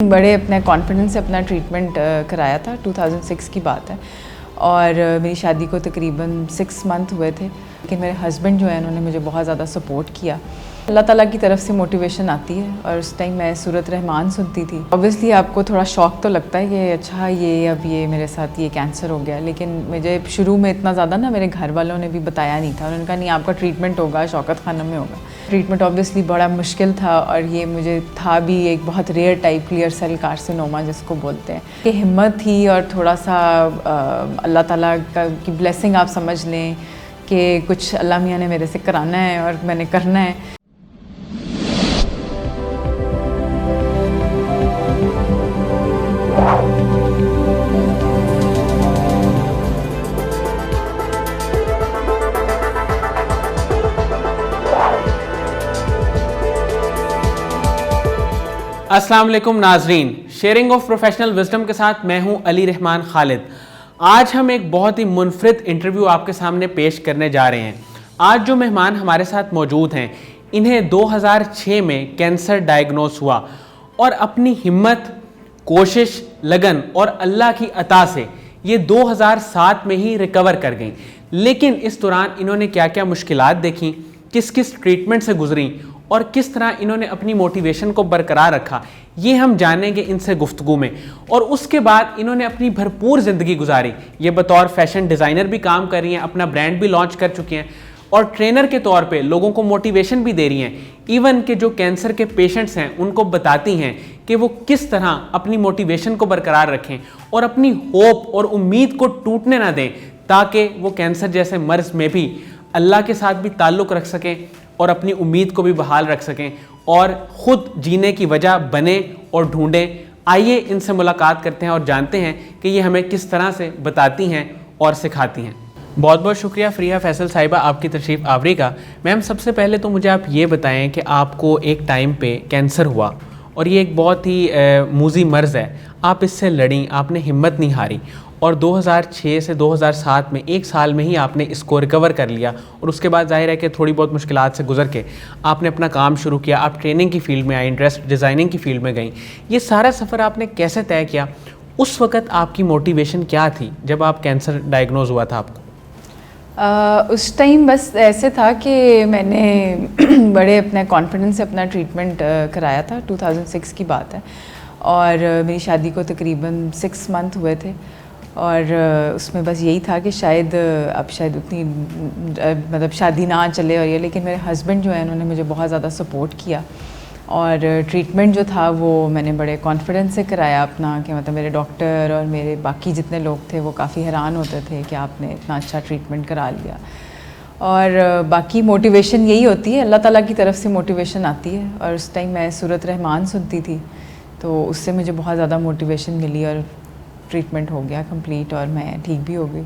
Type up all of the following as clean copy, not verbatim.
بڑے اپنے کانفیڈنس سے اپنا ٹریٹمنٹ کرایا تھا. 2006 کی بات ہے اور میری شادی کو تقریباً 6 منتھ ہوئے تھے. لیکن میرے ہسبینڈ جو ہیں انہوں نے مجھے بہت زیادہ سپورٹ کیا. اللہ تعالیٰ کی طرف سے موٹیویشن آتی ہے اور اس ٹائم میں سورت رحمان سنتی تھی. اوبویسلی آپ کو تھوڑا شوق تو لگتا ہے کہ اچھا یہ میرے ساتھ یہ کینسر ہو گیا. لیکن مجھے شروع میں اتنا زیادہ میرے گھر والوں نے بھی بتایا نہیں تھا. انہوں نے کہا نہیں آپ کا ٹریٹمنٹ ہوگا شوکت خانم میں ہوگا. ٹریٹمنٹ اوبویسلی بڑا مشکل تھا اور یہ مجھے تھا بھی ایک بہت rare type clear cell carcinoma جس کو بولتے ہیں. کہ ہمت تھی اور تھوڑا سا اللہ تعالیٰ کی بلیسنگ آپ سمجھ لیں کہ کچھ اللہ میاں نے میرے سے کرانا ہے اور میں نے کرنا ہے. السلام علیکم ناظرین، شیئرنگ آف پروفیشنل وزڈم کے ساتھ میں ہوں علی رحمان خالد. آج ہم ایک بہت ہی منفرد انٹرویو آپ کے سامنے پیش کرنے جا رہے ہیں. آج جو مہمان ہمارے ساتھ موجود ہیں انہیں 2006 میں کینسر ڈائیگنوز ہوا اور اپنی ہمت، کوشش، لگن اور اللہ کی عطا سے یہ 2007 میں ہی ریکور کر گئیں. لیکن اس دوران انہوں نے کیا کیا مشکلات دیکھیں، کس ٹریٹمنٹ سے گزریں اور کس طرح انہوں نے اپنی موٹیویشن کو برقرار رکھا، یہ ہم جانیں گے ان سے گفتگو میں. اور اس کے بعد انہوں نے اپنی بھرپور زندگی گزاری. یہ بطور فیشن ڈیزائنر بھی کام کر رہی ہیں، اپنا برانڈ بھی لانچ کر چکی ہیں اور ٹرینر کے طور پہ لوگوں کو موٹیویشن بھی دے رہی ہیں. ایون کہ جو کینسر کے پیشنٹس ہیں ان کو بتاتی ہیں کہ وہ کس طرح اپنی موٹیویشن کو برقرار رکھیں اور اپنی ہوپ اور امید کو ٹوٹنے نہ دیں تاکہ وہ کینسر جیسے مرض میں بھی اللہ کے ساتھ بھی تعلق رکھ سکیں اور اپنی امید کو بھی بحال رکھ سکیں اور خود جینے کی وجہ بنیں اور ڈھونڈیں. آئیے ان سے ملاقات کرتے ہیں اور جانتے ہیں کہ یہ ہمیں کس طرح سے بتاتی ہیں اور سکھاتی ہیں. بہت بہت شکریہ فریہ فیصل صاحبہ آپ کی تشریف آوری کا. میم سب سے پہلے تو مجھے آپ یہ بتائیں کہ آپ کو ایک ٹائم پہ کینسر ہوا اور یہ ایک بہت ہی موذی مرض ہے. آپ اس سے لڑیں، آپ نے ہمت نہیں ہاری اور 2006 سے 2007 میں ایک سال میں ہی آپ نے اس کو ریکور کر لیا. اور اس کے بعد ظاہر ہے کہ تھوڑی بہت مشکلات سے گزر کے آپ نے اپنا کام شروع کیا. آپ ٹریننگ کی فیلڈ میں آئیں، ڈریس ڈیزائننگ کی فیلڈ میں گئیں. یہ سارا سفر آپ نے کیسے طے کیا؟ اس وقت آپ کی موٹیویشن کیا تھی جب آپ کینسر ڈائیگنوز ہوا تھا آپ کو؟ اس ٹائم بس ایسے تھا کہ میں نے بڑے اپنے کانفیڈنس سے اپنا ٹریٹمنٹ کرایا تھا. 2006 کی بات ہے اور میری شادی کو تقریباً 6 منتھ ہوئے تھے اور اس میں بس یہی تھا کہ شاید اتنی مطلب شادی نہ چلے اور یہ. لیکن میرے ہسبینڈ جو ہیں انہوں نے مجھے بہت زیادہ سپورٹ کیا اور ٹریٹمنٹ جو تھا وہ میں نے بڑے کانفیڈنس سے کرایا اپنا. کہ مطلب میرے ڈاکٹر اور میرے باقی جتنے لوگ تھے وہ کافی حیران ہوتے تھے کہ آپ نے اتنا اچھا ٹریٹمنٹ کرا لیا. اور باقی موٹیویشن یہی ہوتی ہے، اللہ تعالیٰ کی طرف سے موٹیویشن آتی ہے. اور اس ٹائم میں سورت رحمان سنتی تھی تو اس سے مجھے بہت زیادہ موٹیویشن ملی اور ٹریٹمنٹ ہو گیا کمپلیٹ اور میں ٹھیک بھی ہو گئی.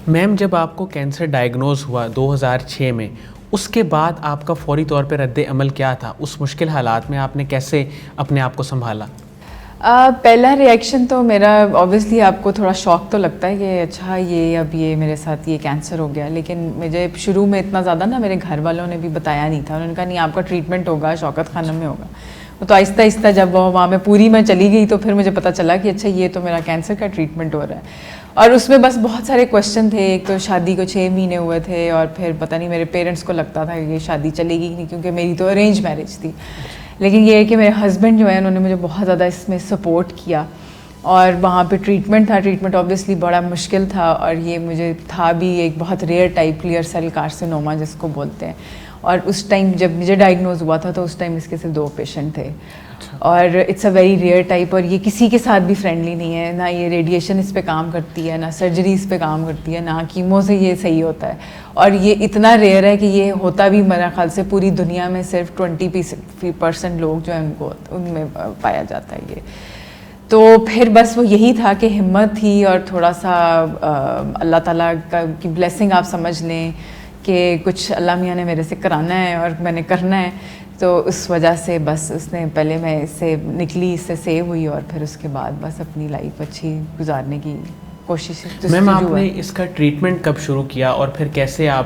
میم جب آپ کو کینسر ڈائیگنوز ہوا 2006 میں، اس کے بعد آپ کا فوری طور پہ رد عمل کیا تھا؟ اس مشکل حالات میں آپ نے کیسے اپنے آپ کو سنبھالا؟ پہلا ریئیکشن تو میرا اوبویسلی آپ کو تھوڑا شوق تو لگتا ہے کہ اچھا یہ میرے ساتھ یہ کینسر ہو گیا. لیکن مجھے شروع میں اتنا زیادہ میرے گھر والوں نے بھی بتایا نہیں تھا. انہوں نے کہا نہیں آپ کا ٹریٹمنٹ ہوگا شوکت خانم میں ہوگا. تو آہستہ آہستہ جب وہاں میں پوری میں چلی گئی تو پھر مجھے پتہ چلا کہ اچھا یہ تو میرا کینسر کا ٹریٹمنٹ ہو رہا ہے. اور اس میں بس بہت سارے کویشچن تھے. ایک تو شادی کو 6 مہینے ہوئے تھے اور پھر پتہ نہیں میرے پیرنٹس کو لگتا تھا کہ یہ شادی چلے گی نہیں کیونکہ میری تو ارینج میرج تھی. لیکن یہ ہے کہ میرے ہسبینڈ جو ہیں انہوں نے مجھے بہت زیادہ اس میں سپورٹ کیا اور وہاں پہ ٹریٹمنٹ تھا. ٹریٹمنٹ اوبویسلی بڑا مشکل تھا اور یہ مجھے تھا بھی ایک بہت rare type clear cell carcinoma جس کو بولتے ہیں. اور اس ٹائم جب مجھے ڈائیگنوز ہوا تھا تو اس ٹائم اس کے صرف 2 پیشنٹ تھے اور it's a very rare type. اور یہ کسی کے ساتھ بھی فرینڈلی نہیں ہے، نہ یہ ریڈیشن اس پہ کام کرتی ہے، نہ سرجری اس پہ کام کرتی ہے، نہ کیمو سے یہ صحیح ہوتا ہے. اور یہ اتنا ریئر ہے کہ یہ ہوتا بھی میرے خیال سے پوری دنیا میں صرف 20% لوگ جو ہیں ان میں پایا جاتا ہے یہ. تو پھر بس وہ یہی تھا کہ ہمت تھی اور تھوڑا سا اللہ تعالیٰ کی بلیسنگ آپ سمجھ لیں کہ کچھ اللہ میاں نے میرے سے کرانا ہے اور میں نے کرنا ہے. تو اس وجہ سے بس اس نے پہلے میں اس سے نکلی، اس سے سیو ہوئی اور پھر اس کے بعد بس اپنی لائف اچھی گزارنے کی کوشش. میم آپ نے اس کا ٹریٹمنٹ کب شروع کیا اور پھر کیسے آپ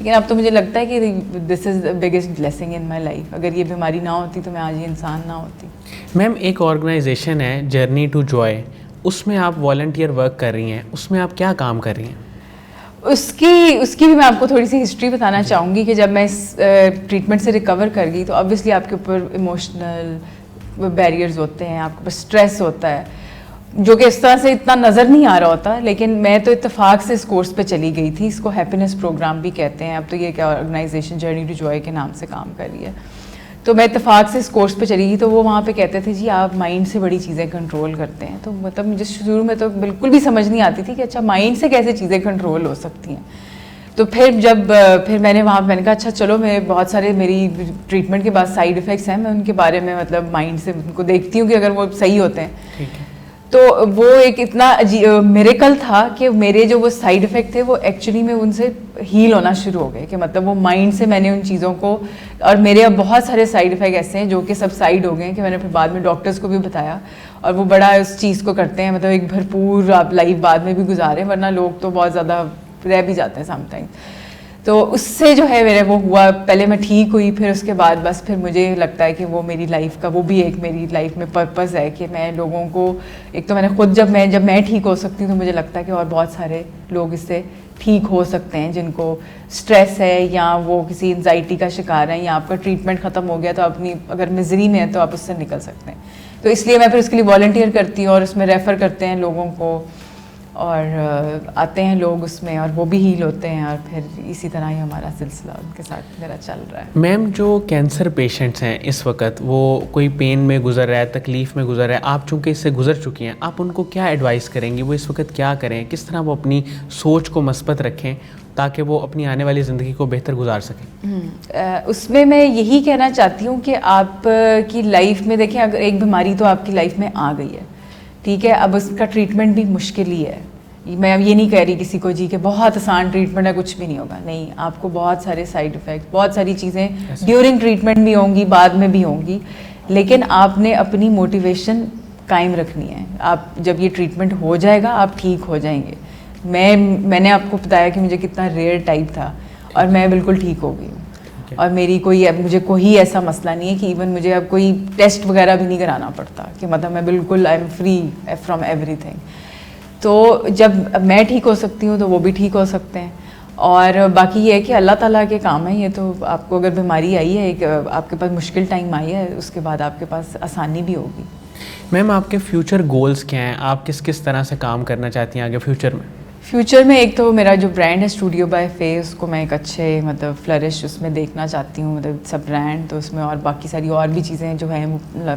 لیکن اب تو مجھے لگتا ہے کہ this is the biggest blessing in my life. اگر یہ بیماری نہ ہوتی تو میں آج یہ انسان نہ ہوتی. میم ایک آرگنائزیشن ہے جرنی ٹو جوائے, اس میں آپ والنٹیئر ورک کر رہی ہیں, اس میں آپ کیا کام کر رہی ہیں؟ اس کی بھی میں آپ کو تھوڑی سی ہسٹری بتانا چاہوں گی کہ جب میں اس ٹریٹمنٹ سے ریکور کر گئی تو آبویسلی آپ کے اوپر ایموشنل بیریئرز ہوتے ہیں, آپ کے اوپر اسٹریس ہوتا ہے جو کہ اس طرح سے اتنا نظر نہیں آ رہا ہوتا. لیکن میں تو اتفاق سے اس کورس پہ چلی گئی تھی. اس کو ہیپینس پروگرام بھی کہتے ہیں. اب تو یہ کیا آرگنائزیشن جرنی ٹو جوائے کے نام سے کام کر رہی ہے. تو میں اتفاق سے اس کورس پہ چلی گئی تو وہ وہاں پہ کہتے تھے جی آپ مائنڈ سے بڑی چیزیں کنٹرول کرتے ہیں. تو مطلب مجھے شروع میں تو بالکل بھی سمجھ نہیں آتی تھی کہ اچھا مائنڈ سے کیسے چیزیں کنٹرول ہو سکتی ہیں. تو پھر میں نے وہاں میں نے کہا اچھا چلو میں بہت سارے میری ٹریٹمنٹ کے بعد سائیڈ افیکٹس ہیں, میں ان کے بارے میں مطلب مائنڈ سے ان کو دیکھتی ہوں کہ اگر وہ صحیح ہوتے ہیں. تو وہ ایک اتنا میریکل تھا کہ میرے جو وہ سائیڈ افیکٹ تھے وہ ایکچولی میں ان سے ہیل ہونا شروع ہو گئے کہ مطلب وہ مائنڈ سے میں نے ان چیزوں کو, اور میرے اب بہت سارے سائیڈ افیکٹ ایسے ہیں جو کہ سب سائڈ ہو گئے ہیں کہ میں نے پھر بعد میں ڈاکٹرس کو بھی بتایا اور وہ بڑا اس چیز کو کرتے ہیں, مطلب ایک بھرپور آپ لائف بعد میں بھی گزاریں, ورنہ لوگ تو بہت زیادہ رہ بھی جاتے ہیں سم ٹائم. تو اس سے جو ہے میرے وہ ہوا, پہلے میں ٹھیک ہوئی, پھر اس کے بعد بس پھر مجھے لگتا ہے کہ وہ میری لائف کا وہ بھی ایک میری لائف میں پرپز ہے کہ میں لوگوں کو ایک تو میں نے خود جب میں ٹھیک ہو سکتی ہوں تو مجھے لگتا ہے کہ اور بہت سارے لوگ اس سے ٹھیک ہو سکتے ہیں جن کو اسٹریس ہے یا وہ کسی انزائٹی کا شکار ہیں یا آپ کا ٹریٹمنٹ ختم ہو گیا تو اپنی اگر مزری میں ہے تو آپ اس سے نکل سکتے ہیں. تو اس لیے میں پھر اس کے لیے والنٹیئر کرتی ہوں اور اس میں ریفر کرتے ہیں لوگوں کو اور آتے ہیں لوگ اس میں اور وہ بھی ہیل ہوتے ہیں اور پھر اسی طرح ہی ہمارا سلسلہ ان کے ساتھ میرا چل رہا ہے. میم جو کینسر پیشنٹس ہیں اس وقت وہ کوئی پین میں گزر رہا ہے, تکلیف میں گزر رہا ہے, آپ چونکہ اس سے گزر چکی ہیں, آپ ان کو کیا ایڈوائس کریں گی, وہ اس وقت کیا کریں, کس طرح وہ اپنی سوچ کو مثبت رکھیں تاکہ وہ اپنی آنے والی زندگی کو بہتر گزار سکیں؟ اس میں یہی کہنا چاہتی ہوں کہ آپ کی لائف میں دیکھیں اگر ایک بیماری تو آپ کی لائف میں آ گئی ہے, ٹھیک ہے, اب اس کا ٹریٹمنٹ بھی مشکل ہی ہے. میں اب یہ نہیں کہہ رہی کسی کو جی کہ بہت آسان ٹریٹمنٹ ہے کچھ بھی نہیں ہوگا, نہیں, آپ کو بہت سارے سائیڈ افیکٹ, بہت ساری چیزیں ڈیورنگ ٹریٹمنٹ بھی ہوں گی, بعد میں بھی ہوں گی, لیکن آپ نے اپنی موٹیویشن قائم رکھنی ہے. آپ جب یہ ٹریٹمنٹ ہو جائے گا آپ ٹھیک ہو جائیں گے. میں نے آپ کو بتایا کہ مجھے کتنا ریئر ٹائپ تھا اور میں بالکل ٹھیک ہو گئی ہوں اور مجھے کوئی ایسا مسئلہ نہیں ہے کہ ایون مجھے اب کوئی ٹیسٹ وغیرہ بھی نہیں کرانا پڑتا کہ مطلب میں بالکل I am free from every thing. تو جب میں ٹھیک ہو سکتی ہوں تو وہ بھی ٹھیک ہو سکتے ہیں. اور باقی یہ ہے کہ اللہ تعالیٰ کے کام ہے, یہ تو آپ کو اگر بیماری آئی ہے, ایک آپ کے پاس مشکل ٹائم آئی ہے, اس کے بعد آپ کے پاس آسانی بھی ہوگی. میم آپ کے فیوچر گولز کیا ہیں, آپ کس کس طرح سے کام کرنا چاہتی ہیں آگے فیوچر میں؟ فیوچر میں ایک تو میرا جو برانڈ ہے اسٹوڈیو بائی فے, اس کو میں ایک اچھے مطلب فلرش اس میں دیکھنا چاہتی ہوں, مطلب سب برانڈ تو اس میں اور باقی ساری اور بھی چیزیں جو ہیں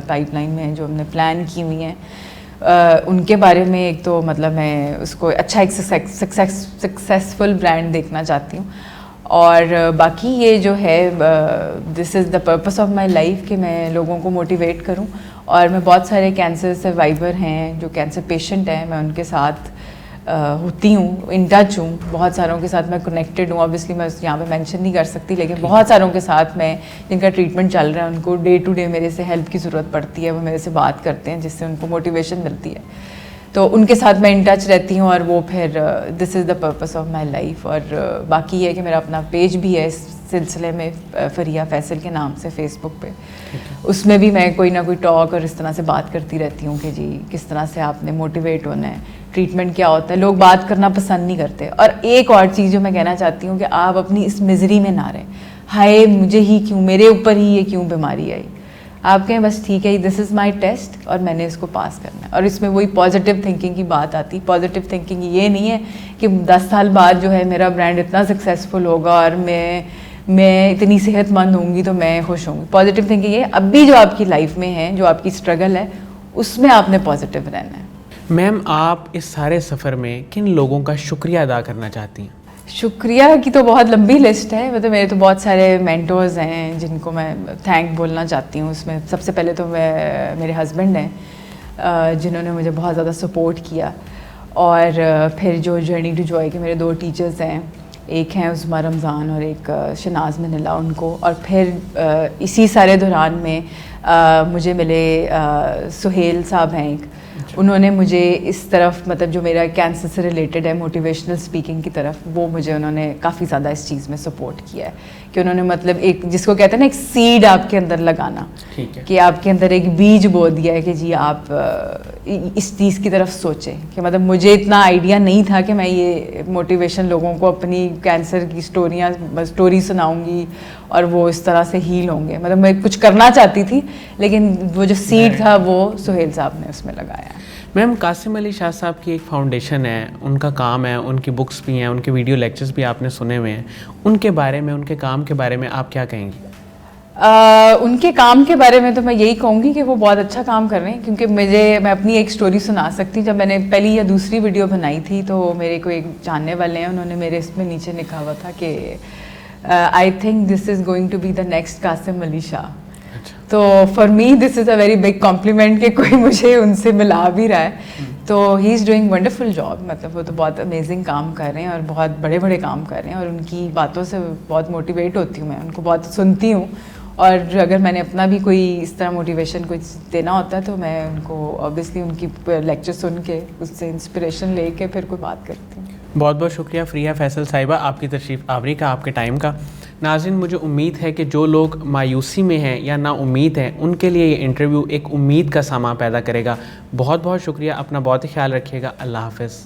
پائپ لائن میں ہیں جو ہم نے پلان کی ہوئی ہیں, ان کے بارے میں ایک تو مطلب میں اس کو اچھا ایک سکسیسفل برانڈ دیکھنا چاہتی ہوں. اور باقی یہ جو ہے this is the purpose of my life کہ میں لوگوں کو موٹیویٹ کروں. اور میں بہت سارے کینسر سروائیور ہیں جو کینسر پیشنٹ ہیں, میں ان کے ساتھ ہوتی ہوں, ان ٹچ ہوں, بہت ساروں کے ساتھ میں کنیکٹڈ ہوں. اوبیسلی میں یہاں پہ مینشن نہیں کر سکتی, لیکن بہت ساروں کے ساتھ میں جن کا ٹریٹمنٹ چل رہا ہے ان کو ڈے ٹو ڈے میرے سے ہیلپ کی ضرورت پڑتی ہے, وہ میرے سے بات کرتے ہیں جس سے ان کو موٹیویشن ملتی ہے. تو ان کے ساتھ میں ان ٹچ رہتی ہوں اور وہ پھر this is the purpose of my life. اور باقی یہ ہے کہ میرا اپنا پیج بھی ہے اس سلسلے میں, فریہ فیصل کے نام سے فیس بک پہ. اس میں بھی میں کوئی نہ کوئی ٹاک اور اس طرح سے بات کرتی رہتی ہوں کہ جی کس طرح سے آپ نے موٹیویٹ ہونا ہے, ٹریٹمنٹ کیا ہوتا ہے. لوگ بات کرنا پسند نہیں کرتے. اور ایک اور چیز جو میں کہنا چاہتی ہوں کہ آپ اپنی اس مزری میں نہ رہیں, ہائے مجھے ہی کیوں, میرے اوپر ہی یہ کیوں بیماری آئی. آپ کہیں بس ٹھیک ہے دس از مائی ٹیسٹ اور میں نے اس کو پاس کرنا ہے. اور اس میں وہی پازیٹیو تھنکنگ کی بات آتی. پازیٹیو تھنکنگ یہ نہیں ہے کہ 10 سال بعد جو ہے میرا برانڈ اتنا سکسیزفل ہوگا اور میں اتنی صحت مند ہوں گی تو میں خوش ہوں گی. پازیٹیو تھنکنگ یہ اب بھی جو آپ کی لائف میں ہے, جو آپ کی اسٹرگل ہے, اس میں آپ نے پازیٹیو رہنا ہے. میم آپ اس سارے سفر میں کن لوگوں کا شکریہ ادا کرنا چاہتی ہیں؟ شکریہ کی تو بہت لمبی لسٹ ہے. مطلب میرے تو بہت سارے مینٹورز ہیں جن کو میں تھینک بولنا چاہتی ہوں. اس میں سب سے پہلے تو میرے ہسبینڈ ہیں جنہوں نے مجھے بہت زیادہ سپورٹ کیا. اور پھر جو جرنی ٹو جوائے کے میرے 2 ٹیچرز ہیں, ایک ہیں عظمیٰ رمضان اور ایک شناز منلہ, ان کو. اور پھر اسی سارے دوران میں مجھے ملے سہیل صاحب ہیں ایک, انہوں نے مجھے اس طرف مطلب جو میرا کینسر سے ریلیٹڈ ہے موٹیویشنل اسپیکنگ کی طرف, وہ مجھے انہوں نے کافی زیادہ اس چیز میں سپورٹ کیا ہے کہ انہوں نے مطلب ایک جس کو کہتے ہیں نا ایک سیڈ آپ کے اندر لگانا, کہ آپ کے اندر ایک بیج بو دیا ہے کہ جی آپ اس چیز کی طرف سوچیں. کہ مطلب مجھے اتنا آئیڈیا نہیں تھا کہ میں یہ موٹیویشن لوگوں کو اپنی کینسر کی اسٹوری سناؤں گی اور وہ اس طرح سے ہیل ہوں گے. مطلب میں کچھ کرنا چاہتی تھی لیکن وہ جو سیڈ تھا وہ سہیل صاحب نے اس میں لگایا. میم قاسم علی شاہ صاحب کی ایک فاؤنڈیشن ہے, ان کا کام ہے, ان کی بکس بھی ہیں, ان کے ویڈیو لیکچرز بھی آپ نے سنے ہوئے ہیں. ان کے بارے میں, ان کے کام کے بارے میں آپ کیا کہیں گی؟ ان کے کام کے بارے میں تو میں یہی کہوں گی کہ وہ بہت اچھا کام کر رہے ہیں. کیونکہ میں اپنی ایک سٹوری سنا سکتی ہوں. جب میں نے پہلی یا دوسری ویڈیو بنائی تھی تو میرے کو ایک جاننے والے ہیں, انہوں نے میرے اس میں نیچے لکھا ہوا تھا کہ I think this is going to be the next Qasim Ali Shah. تو for me this is a very big compliment کہ کوئی مجھے ان سے ملا بھی رہا ہے. تو ہی از ڈوئنگ ونڈرفل جاب. مطلب وہ تو بہت امیزنگ کام کر رہے ہیں اور بہت بڑے بڑے کام کر رہے ہیں, اور ان کی باتوں سے بہت موٹیویٹ ہوتی ہوں. میں ان کو بہت سنتی ہوں, اور اگر میں نے اپنا بھی کوئی اس طرح موٹیویشن کچھ دینا ہوتا ہے تو میں ان کو اوبیسلی ان کی لیکچر سن کے اس سے انسپریشن لے کے پھر کوئی بات کرتی ہوں. بہت بہت شکریہ فریہ فیصل صاحبہ آپ کی تشریف آوری کا, آپ کے ٹائم کا. ناظرین, مجھے امید ہے کہ جو لوگ مایوسی میں ہیں یا نا امید ہیں ان کے لیے یہ انٹرویو ایک امید کا سامان پیدا کرے گا. بہت بہت شکریہ, اپنا بہت ہی خیال رکھیے گا. اللہ حافظ.